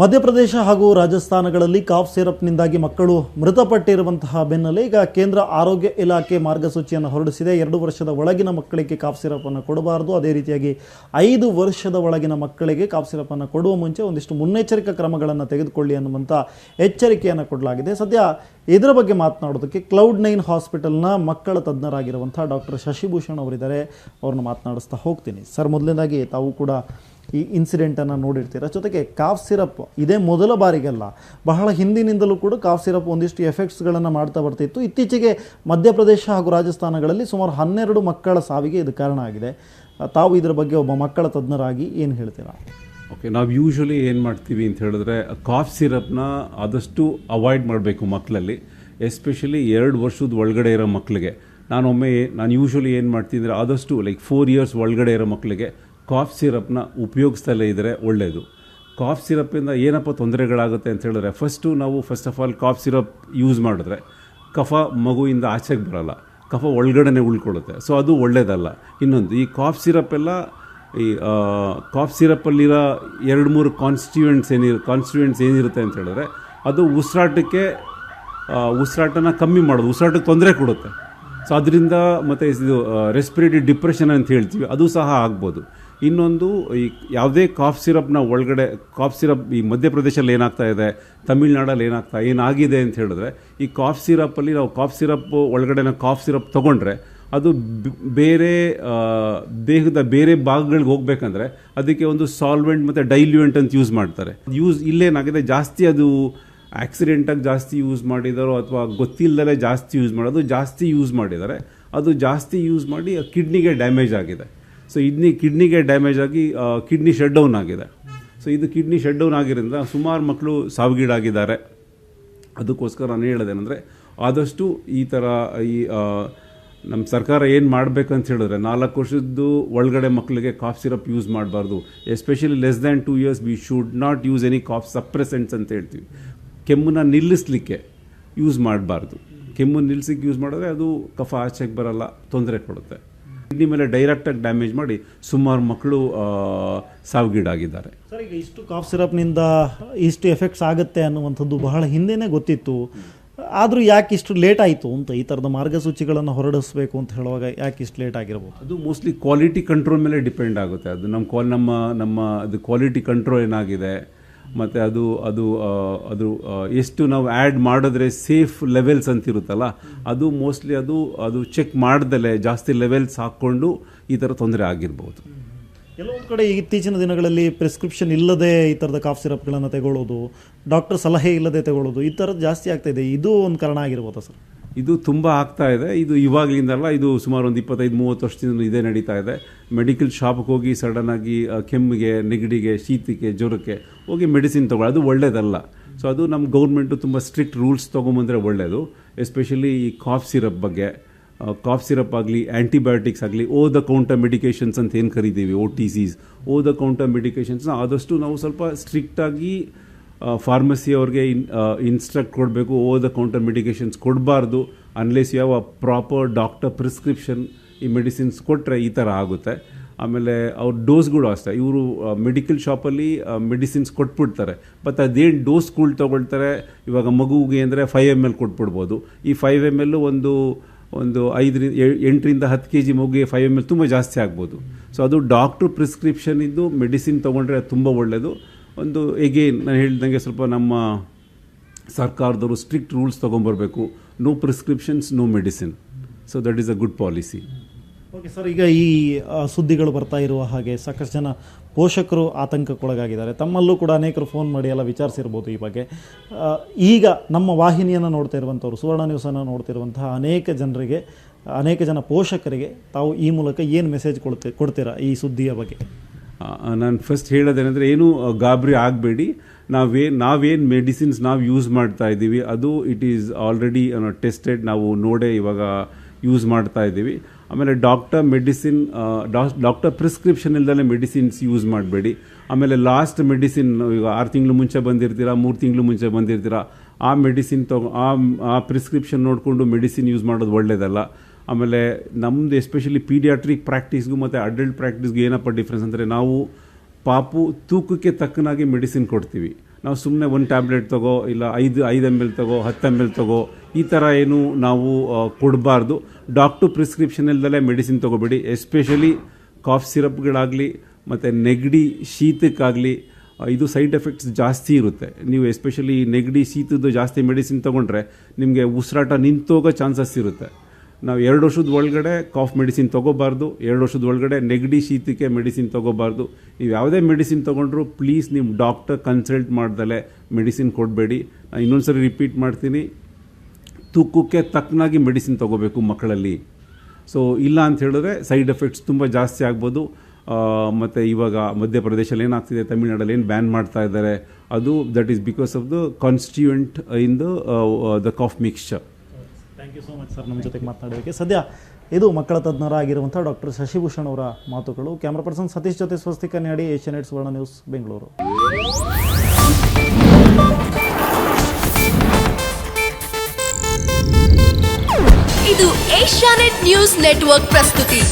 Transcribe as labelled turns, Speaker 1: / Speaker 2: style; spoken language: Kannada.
Speaker 1: ಮಧ್ಯಪ್ರದೇಶ ಹಾಗೂ ರಾಜಸ್ಥಾನಗಳಲ್ಲಿ ಕಾಫ್ ಸಿರಪ್ನಿಂದಾಗಿ ಮಕ್ಕಳು ಮೃತಪಟ್ಟಿರುವಂತಹ ಬೆನ್ನಲ್ಲೇ ಈಗ ಕೇಂದ್ರ ಆರೋಗ್ಯ ಇಲಾಖೆ ಮಾರ್ಗಸೂಚಿಯನ್ನು ಹೊರಡಿಸಿದೆ. 2 ವರ್ಷದ ಒಳಗಿನ ಮಕ್ಕಳಿಗೆ ಕಾಫ್ ಸಿರಪನ್ನು ಕೊಡಬಾರದು. ಅದೇ ರೀತಿಯಾಗಿ 5 ವರ್ಷದ ಒಳಗಿನ ಮಕ್ಕಳಿಗೆ ಕಾಫ್ ಸಿರಪನ್ನು ಕೊಡುವ ಮುಂಚೆ ಒಂದಿಷ್ಟು ಮುನ್ನೆಚ್ಚರಿಕಾ ಕ್ರಮಗಳನ್ನು ತೆಗೆದುಕೊಳ್ಳಿ ಅನ್ನುವಂಥ ಎಚ್ಚರಿಕೆಯನ್ನು ಕೊಡಲಾಗಿದೆ. ಸದ್ಯ ಇದರ ಬಗ್ಗೆ ಮಾತನಾಡೋದಕ್ಕೆ Cloud9 ಹಾಸ್ಪಿಟಲ್ನ ಮಕ್ಕಳ ತಜ್ಞರಾಗಿರುವಂಥ ಡಾಕ್ಟರ್ ಶಶಿಭೂಷಣ್ ಅವರಿದ್ದಾರೆ. ಅವ್ರನ್ನ ಮಾತನಾಡಿಸ್ತಾ ಹೋಗ್ತೀನಿ. ಸರ್, ಮೊದಲನೇದಾಗಿ ತಾವು ಕೂಡ ಈ ಇನ್ಸಿಡೆಂಟನ್ನು ನೋಡಿರ್ತೀರ. ಜೊತೆಗೆ ಕಾಫ್ ಸಿರಪ್ ಇದೇ ಮೊದಲ ಬಾರಿಗಲ್ಲ, ಬಹಳ ಹಿಂದಿನಿಂದಲೂ ಕೂಡ ಕಾಫ್ ಸಿರಪ್ ಒಂದಿಷ್ಟು ಎಫೆಕ್ಟ್ಸ್ಗಳನ್ನು ಮಾಡ್ತಾ ಬರ್ತಿತ್ತು. ಇತ್ತೀಚೆಗೆ ಮಧ್ಯಪ್ರದೇಶ ಹಾಗೂ ರಾಜಸ್ಥಾನಗಳಲ್ಲಿ ಸುಮಾರು 12 ಮಕ್ಕಳ ಸಾವಿಗೆ ಇದು ಕಾರಣ ಆಗಿದೆ. ತಾವು ಇದರ ಬಗ್ಗೆ ಒಬ್ಬ ಮಕ್ಕಳ ತಜ್ಞರಾಗಿ ಏನು ಹೇಳ್ತೀರಾ?
Speaker 2: ಓಕೆ, ನಾವು ಯೂಶ್ವಲಿ ಏನು ಮಾಡ್ತೀವಿ ಅಂತ ಹೇಳಿದ್ರೆ ಕಾಫ್ ಸಿರಪ್ನ ಆದಷ್ಟು ಅವಾಯ್ಡ್ ಮಾಡಬೇಕು ಮಕ್ಕಳಲ್ಲಿ, ಎಸ್ಪೆಷಲಿ 2 ವರ್ಷದ ಒಳಗಡೆ ಇರೋ ಮಕ್ಕಳಿಗೆ. ನಾನು ಯೂಶ್ವಲಿ ಏನು ಮಾಡ್ತೀನಿ ಅಂದರೆ ಆದಷ್ಟು 4 ಇಯರ್ಸ್ ಒಳಗಡೆ ಇರೋ ಮಕ್ಕಳಿಗೆ ಕಾಫ್ ಸಿರಪ್ನ ಉಪಯೋಗಿಸ್ತಲೇ ಇದ್ದರೆ ಒಳ್ಳೆಯದು. ಕಾಫ್ ಸಿರಪ್ಪಿಂದ ಏನಪ್ಪ ತೊಂದರೆಗಳಾಗುತ್ತೆ ಅಂತ ಹೇಳಿದ್ರೆ, first of all cough syrup use ಮಾಡಿದ್ರೆ ಕಫ ಮಗುವಿಂದ ಆಚೆಗೆ ಬರಲ್ಲ, ಕಫ ಒಳಗಡೆ ಉಳ್ಕೊಳ್ಳುತ್ತೆ. ಸೊ ಅದು ಒಳ್ಳೆಯದಲ್ಲ. ಇನ್ನೊಂದು, ಈ ಕಾಫ್ ಸಿರಪ್ಪಲ್ಲಿರೋ 2-3 ಕಾನ್ಸ್ಟಿಟ್ಯೂಯೆಂಟ್ಸ್ ಏನಿರುತ್ತೆ ಅಂತ ಹೇಳಿದ್ರೆ ಅದು ಉಸಿರಾಟನ ಕಮ್ಮಿ ಮಾಡೋದು, ಉಸಿರಾಟಕ್ಕೆ ತೊಂದರೆ ಕೊಡುತ್ತೆ. ಸೊ ಅದರಿಂದ ಮತ್ತು ಇದು ರೆಸ್ಪಿರೇಟರಿ ಡಿಪ್ರೆಷನ್ ಅಂತ ಹೇಳ್ತೀವಿ, ಅದು ಸಹ ಆಗ್ಬೋದು. ಇನ್ನೊಂದು, ಈ ಯಾವುದೇ ಕಾಫ್ ಸಿರಪ್ ಈ ಮಧ್ಯಪ್ರದೇಶಲ್ಲಿ ಏನಾಗ್ತಾ ಇದೆ, ತಮಿಳ್ನಾಡಲ್ಲಿ ಏನಾಗಿದೆ ಅಂತ ಹೇಳಿದ್ರೆ, ಈ ಕಾಫ್ ಸಿರಪ್ಪಲ್ಲಿ ನಾವು ಕಾಫ್ ಸಿರಪ್ ಒಳಗಡೆ ಕಾಫ್ ಸಿರಪ್ ತೊಗೊಂಡ್ರೆ ಅದು ದೇಹದ ಬೇರೆ ಭಾಗಗಳಿಗೆ ಹೋಗ್ಬೇಕಂದ್ರೆ ಅದಕ್ಕೆ ಒಂದು ಸಾಲ್ವೆಂಟ್ ಮತ್ತು ಡೈಲ್ಯೂಯೆಂಟ್ ಅಂತ ಯೂಸ್ ಮಾಡ್ತಾರೆ. ಇಲ್ಲೇನಾಗಿದೆ, ಜಾಸ್ತಿ ಅದು ಆಕ್ಸಿಡೆಂಟಾಗಿ ಜಾಸ್ತಿ ಯೂಸ್ ಮಾಡಿದಾರೋ ಅಥವಾ ಗೊತ್ತಿಲ್ಲದಲೇ ಜಾಸ್ತಿ ಯೂಸ್ ಮಾಡಿದ್ದಾರೆ. ಅದು ಜಾಸ್ತಿ ಯೂಸ್ ಮಾಡಿ ಕಿಡ್ನಿಗೆ ಡ್ಯಾಮೇಜ್ ಆಗಿದೆ. ಸೊ ಕಿಡ್ನಿಗೆ ಡ್ಯಾಮೇಜ್ ಆಗಿ ಕಿಡ್ನಿ ಶಟ್ ಡೌನ್ ಆಗಿದೆ. ಸೊ ಇದು ಕಿಡ್ನಿ ಶಟ್ ಡೌನ್ ಆಗಿರೋದ್ರಿಂದ ಸುಮಾರು ಮಕ್ಕಳು ಸಾವಿಗೀಡಾಗಿದ್ದಾರೆ. ಅದಕ್ಕೋಸ್ಕರ ನಾನು ಹೇಳೋದೇನೆಂದರೆ, ಆದಷ್ಟು ಈ ಥರ ನಮ್ಮ ಸರ್ಕಾರ ಏನು ಮಾಡಬೇಕಂತ ಹೇಳಿದ್ರೆ 4 ವರ್ಷದ್ದು ಒಳಗಡೆ ಮಕ್ಕಳಿಗೆ ಕಾಫ್ ಸಿರಪ್ ಯೂಸ್ ಮಾಡಬಾರ್ದು. Especially less than 2 years we should not use any cough suppressants ಅಂತ ಹೇಳ್ತೀವಿ. ಕೆಮ್ಮನ್ನು ನಿಲ್ಲಿಸಲಿಕ್ಕೆ ಯೂಸ್ ಮಾಡಬಾರ್ದು. ಕೆಮ್ಮನ್ನು ನಿಲ್ಲಿಸಲಿಕ್ಕೆ ಯೂಸ್ ಮಾಡಿದ್ರೆ ಅದು ಕಫ ಆಚೆಗೆ ಬರಲ್ಲ, ತೊಂದರೆ ಕೊಡುತ್ತೆ. ಕಿಡ್ನಿ ಮೇಲೆ ಡೈರೆಕ್ಟಾಗಿ ಡ್ಯಾಮೇಜ್ ಮಾಡಿ ಸುಮಾರು ಮಕ್ಕಳು ಸಾವಿಗೀಡಾಗಿದ್ದಾರೆ.
Speaker 1: ಸರ್, ಈಗ ಇಷ್ಟು ಕಾಫ್ ಸಿರಪ್ನಿಂದ ಇಷ್ಟು ಎಫೆಕ್ಟ್ಸ್ ಆಗುತ್ತೆ ಅನ್ನುವಂಥದ್ದು ಬಹಳ ಹಿಂದೆನೇ ಗೊತ್ತಿತ್ತು. ಆದರೂ ಯಾಕೆ ಇಷ್ಟು ಲೇಟ್ ಆಯಿತು ಅಂತ, ಈ ಥರದ ಮಾರ್ಗಸೂಚಿಗಳನ್ನು ಹೊರಡಿಸಬೇಕು ಅಂತ ಹೇಳುವಾಗ ಯಾಕೆ ಇಷ್ಟು ಲೇಟ್ ಆಗಿರ್ಬೋದು?
Speaker 2: ಅದು ಮೋಸ್ಟ್ಲಿ ಕ್ವಾಲಿಟಿ ಕಂಟ್ರೋಲ್ ಮೇಲೆ ಡಿಪೆಂಡ್ ಆಗುತ್ತೆ. ಅದು ನಮ್ಮ ಅದು ಕ್ವಾಲಿಟಿ ಕಂಟ್ರೋಲ್ ಏನಾಗಿದೆ ಮತ್ತು ಅದು ಎಷ್ಟು ನಾವು ಆ್ಯಡ್ ಮಾಡಿದ್ರೆ ಸೇಫ್ ಲೆವೆಲ್ಸ್ ಅಂತ ಇರುತ್ತಲ್ಲ, ಅದು ಮೋಸ್ಟ್ಲಿ ಅದು ಚೆಕ್ ಮಾಡ್ದಲೇ ಜಾಸ್ತಿ ಲೆವೆಲ್ಸ್ ಹಾಕ್ಕೊಂಡು ಈ ಥರ ತೊಂದರೆ ಆಗಿರ್ಬೋದು.
Speaker 1: ಕೆಲವೊಂದು ಕಡೆ ಇತ್ತೀಚಿನ ದಿನಗಳಲ್ಲಿ ಪ್ರಿಸ್ಕ್ರಿಪ್ಷನ್ ಇಲ್ಲದೆ ಈ ಥರದ ಕಾಫ್ ಸಿರಪ್ಗಳನ್ನು ತಗೊಳ್ಳೋದು, ಡಾಕ್ಟರ್ ಸಲಹೆ ಇಲ್ಲದೆ ತಗೊಳ್ಳೋದು, ಈ ಥರದ್ದು ಜಾಸ್ತಿ ಆಗ್ತಾ ಇದೆ. ಇದು ಒಂದು ಕಾರಣ ಆಗಿರ್ಬೋದಾ ಸರ್?
Speaker 2: ಇದು ತುಂಬ ಆಗ್ತಾ ಇದೆ. ಇದು ಇವಾಗಲಿಂದಲ್ಲ, ಇದು ಸುಮಾರು ಒಂದು 25-30 ವರ್ಷದಿಂದ ಇದೇ ನಡೀತಾ ಇದೆ. ಮೆಡಿಕಲ್ ಶಾಪ್ಗೆ ಹೋಗಿ ಸಡನ್ನಾಗಿ ಕೆಮ್ಮಿಗೆ, ನೆಗಡಿಗೆ, ಶೀತಕ್ಕೆ, ಜ್ವರಕ್ಕೆ ಹೋಗಿ ಮೆಡಿಸಿನ್ ತಗೊಳ್ಳೋದು ಅದು ಒಳ್ಳೆಯದಲ್ಲ. ಸೊ ಅದು ನಮ್ಮ ಗೌರ್ಮೆಂಟು ತುಂಬ ಸ್ಟ್ರಿಕ್ಟ್ ರೂಲ್ಸ್ ತೊಗೊಂಬಂದರೆ ಒಳ್ಳೆಯದು. ಎಸ್ಪೆಷಲಿ ಈ ಕಾಫ್ ಸಿರಪ್ ಬಗ್ಗೆ, ಕಾಫ್ ಸಿರಪ್ ಆಗಲಿ, ಆ್ಯಂಟಿಬಯೋಟಿಕ್ಸ್ ಆಗಲಿ, ಓವರ್ ದ ಕೌಂಟರ್ ಮೆಡಿಕೇಷನ್ಸ್ ಅಂತ ಏನು ಕರಿತೀವಿ, OTCs, ಓವರ್ ದ ಕೌಂಟರ್ ಮೆಡಿಕೇಷನ್ಸ್ನ ಆದಷ್ಟು ನಾವು ಸ್ವಲ್ಪ ಸ್ಟ್ರಿಕ್ಟಾಗಿ ಫಾರ್ಮಸಿ ಅವ್ರಿಗೆ ಇನ್ಸ್ಟ್ರಕ್ಟ್ ಕೊಡಬೇಕು. ಓವರ್ ದ ಕೌಂಟರ್ ಮೆಡಿಕೇಷನ್ಸ್ ಕೊಡಬಾರ್ದು ಅನ್ಲೆಸ್ ಯಾವ ಪ್ರಾಪರ್ ಡಾಕ್ಟರ್ ಪ್ರಿಸ್ಕ್ರಿಪ್ಷನ್ ಈ ಮೆಡಿಸಿನ್ಸ್ ಕೊಟ್ಟರೆ ಈ ಥರ ಆಗುತ್ತೆ. ಆಮೇಲೆ ಅವ್ರ ಡೋಸ್ಗಳು ಅಷ್ಟೇ, ಇವರು ಮೆಡಿಕಲ್ ಶಾಪಲ್ಲಿ ಮೆಡಿಸಿನ್ಸ್ ಕೊಟ್ಬಿಡ್ತಾರೆ, ಬಟ್ ಅದೇನು ಡೋಸ್ಗಳು ತೊಗೊಳ್ತಾರೆ. ಇವಾಗ ಮಗುವಿಗೆ ಅಂದರೆ 5 ml ಕೊಟ್ಬಿಡ್ಬೋದು. ಈ 5 ml ಒಂದು 8ರಿಂದ 10 kg ಮಗುಗೆ 5 ml ತುಂಬ ಜಾಸ್ತಿ ಆಗ್ಬೋದು. ಸೊ ಅದು ಡಾಕ್ಟ್ರು ಪ್ರಿಸ್ಕ್ರಿಪ್ಷನ್ ಇದ್ದು ಮೆಡಿಸಿನ್ ತೊಗೊಂಡ್ರೆ ತುಂಬ ಒಳ್ಳೆಯದು. ಒಂದು ನಾನು ಹೇಳಿದಂಗೆ ಸ್ವಲ್ಪ ನಮ್ಮ ಸರ್ಕಾರದವರು ಸ್ಟ್ರಿಕ್ಟ್ ರೂಲ್ಸ್ ತೊಗೊಂಬರ್ಬೇಕು. No prescriptions, no medicine. So that is a good policy.
Speaker 1: Okay sir, ಈಗ ಈ ಸುದ್ದಿಗಳು ಬರ್ತಾ ಇರುವ ಹಾಗೆ ಸಾಕಷ್ಟು ಜನ ಪೋಷಕರು ಆತಂಕಕ್ಕೊಳಗಾಗಿದ್ದಾರೆ. ತಮ್ಮಲ್ಲೂ ಕೂಡ ಅನೇಕರು ಫೋನ್ ಮಾಡಿ ಎಲ್ಲ ವಿಚಾರಿಸಿರ್ಬೋದು ಈ ಬಗ್ಗೆ. ಈಗ ನಮ್ಮ ವಾಹಿನಿಯನ್ನು ನೋಡ್ತಾ ಇರುವಂಥವ್ರು, ಸುವರ್ಣ ನ್ಯೂಸನ್ನು ನೋಡ್ತಿರುವಂತಹ ಅನೇಕ ಜನ ಪೋಷಕರಿಗೆ ತಾವು ಈ ಮೂಲಕ ಏನು ಮೆಸೇಜ್ ಕೊಡ್ತೀರಾ ಈ ಸುದ್ದಿಯ ಬಗ್ಗೆ?
Speaker 2: ನಾನು ಫಸ್ಟ್ ಹೇಳೋದೇನೆಂದರೆ, ಏನು ಗಾಬರಿ ಆಗಬೇಡಿ. ನಾವೇನು ಮೆಡಿಸಿನ್ಸ್ ನಾವು ಯೂಸ್ ಮಾಡ್ತಾ ಇದ್ದೀವಿ ಅದು ಇಟ್ ಈಸ್ ಆಲ್ರೆಡಿ ಟೆಸ್ಟೆಡ್, ನಾವು ನೋಡೇ ಇವಾಗ ಯೂಸ್ ಮಾಡ್ತಾ ಇದ್ದೀವಿ. ಆಮೇಲೆ ಡಾಕ್ಟರ್ ಪ್ರಿಸ್ಕ್ರಿಪ್ಷನ್ ಇಲ್ದಲೇ ಮೆಡಿಸಿನ್ಸ್ ಯೂಸ್ ಮಾಡಬೇಡಿ. ಆಮೇಲೆ ಲಾಸ್ಟ್ ಮೆಡಿಸಿನ್, ಈಗ 6 ತಿಂಗಳು ಮುಂಚೆ ಬಂದಿರ್ತೀರಾ, 3 ತಿಂಗಳು ಮುಂಚೆ ಬಂದಿರ್ತೀರಾ, ಆ ಮೆಡಿಸಿನ್ ಆ ಪ್ರಿಸ್ಕ್ರಿಪ್ಷನ್ ನೋಡಿಕೊಂಡು ಮೆಡಿಸಿನ್ ಯೂಸ್ ಮಾಡೋದು ಒಳ್ಳೆಯದಲ್ಲ. ಆಮೇಲೆ ನಮ್ಮದು ಎಸ್ಪೆಷಲಿ ಪೀಡಿಯಾಟ್ರಿಕ್ ಪ್ರಾಕ್ಟೀಸ್ಗೂ ಮತ್ತು ಅಡಲ್ಟ್ ಪ್ರಾಕ್ಟೀಸ್ಗೂ ಏನಪ್ಪ ಡಿಫ್ರೆನ್ಸ್ ಅಂದರೆ, ನಾವು ಪಾಪು ತೂಕಕ್ಕೆ ತಕ್ಕನಾಗಿ ಮೆಡಿಸಿನ್ ಕೊಡ್ತೀವಿ. ನಾವು ಸುಮ್ಮನೆ ಒಂದು ಟ್ಯಾಬ್ಲೆಟ್ ತಗೋ ಇಲ್ಲ 5 ml ತಗೋ 10 ml ತಗೋ ಈ ಥರ ಏನು ನಾವು ಕೊಡಬಾರ್ದು. ಡಾಕ್ಟ್ರು ಪ್ರಿಸ್ಕ್ರಿಪ್ಷನ್ ಇಲ್ದಲೇ ಮೆಡಿಸಿನ್ ತೊಗೋಬೇಡಿ. ಎಸ್ಪೆಷಲಿ ಕಾಫ್ ಸಿರಪ್ಗಳಾಗಲಿ ಮತ್ತು ನೆಗಡಿ ಶೀತಕ್ಕಾಗಲಿ ಇದು ಸೈಡ್ ಎಫೆಕ್ಟ್ಸ್ ಜಾಸ್ತಿ ಇರುತ್ತೆ. ನೀವು ಎಸ್ಪೆಷಲಿ ನೆಗಡಿ ಶೀತದ್ದು ಜಾಸ್ತಿ ಮೆಡಿಸಿನ್ ತೊಗೊಂಡ್ರೆ ನಿಮಗೆ ಉಸಿರಾಟ ನಿಂತೋಗೋ ಚಾನ್ಸಸ್ ಇರುತ್ತೆ. ನಾವು 2 ವರ್ಷದ ಒಳಗಡೆ ಕಾಫ್ ಮೆಡಿಸಿನ್ ತೊಗೋಬಾರ್ದು, 2 ವರ್ಷದ ಒಳಗಡೆ ನೆಗಡಿ ಶೀತಕ್ಕೆ ಮೆಡಿಸಿನ್ ತೊಗೋಬಾರ್ದು. ನೀವು ಯಾವುದೇ ಮೆಡಿಸಿನ್ ತೊಗೊಂಡ್ರು ಪ್ಲೀಸ್ ನಿಮ್ಮ ಡಾಕ್ಟರ್ ಕನ್ಸಲ್ಟ್ ಮಾಡ್ದಲೇ ಮೆಡಿಸಿನ್ ಕೊಡಬೇಡಿ. ನಾನು ಇನ್ನೊಂದ್ಸರಿ ರಿಪೀಟ್ ಮಾಡ್ತೀನಿ, ತೂಕಕ್ಕೆ ತಕ್ಕನಾಗಿ ಮೆಡಿಸಿನ್ ತೊಗೋಬೇಕು ಮಕ್ಕಳಲ್ಲಿ. ಸೊ ಇಲ್ಲ ಅಂತ ಹೇಳಿದ್ರೆ ಸೈಡ್ ಎಫೆಕ್ಟ್ಸ್ ತುಂಬ ಜಾಸ್ತಿ ಆಗ್ಬೋದು. ಮತ್ತು ಇವಾಗ ಮಧ್ಯಪ್ರದೇಶಲ್ಲಿ ಏನಾಗ್ತಿದೆ, ತಮಿಳ್ನಾಡಲ್ಲಿ ಏನು ಬ್ಯಾನ್ ಮಾಡ್ತಾ ಇದ್ದಾರೆ, ಅದು that is because of the constituent in the cough mixture.
Speaker 1: Thank you so much sir ನಮ್ಮ ಜೊತೆಗೆ ಮಾತನಾಡೋದಕ್ಕೆ. ಸದ್ಯ ಇದು ಮಕ್ಕಳ ತಜ್ಞರಾಗಿರುವಂಥ ಡಾಕ್ಟರ್ ಶಶಿಭೂಷಣ್ ಅವರ ಮಾತುಗಳು. ಕ್ಯಾಮ್ರಾ ಪರ್ಸನ್ ಸತೀಶ್ ಜೊತೆ ಸ್ವಸ್ತಿಕ ನ್ಯಾಡಿ, ಏಷ್ಯಾನೆಟ್ ಸುವರ್ಣ ನ್ಯೂಸ್, ಬೆಂಗಳೂರು.
Speaker 3: ಇದು ಏಷ್ಯಾನೆಟ್ ನ್ಯೂಸ್ ನೆಟ್ವರ್ಕ್ ಪ್ರಸ್ತುತಿ.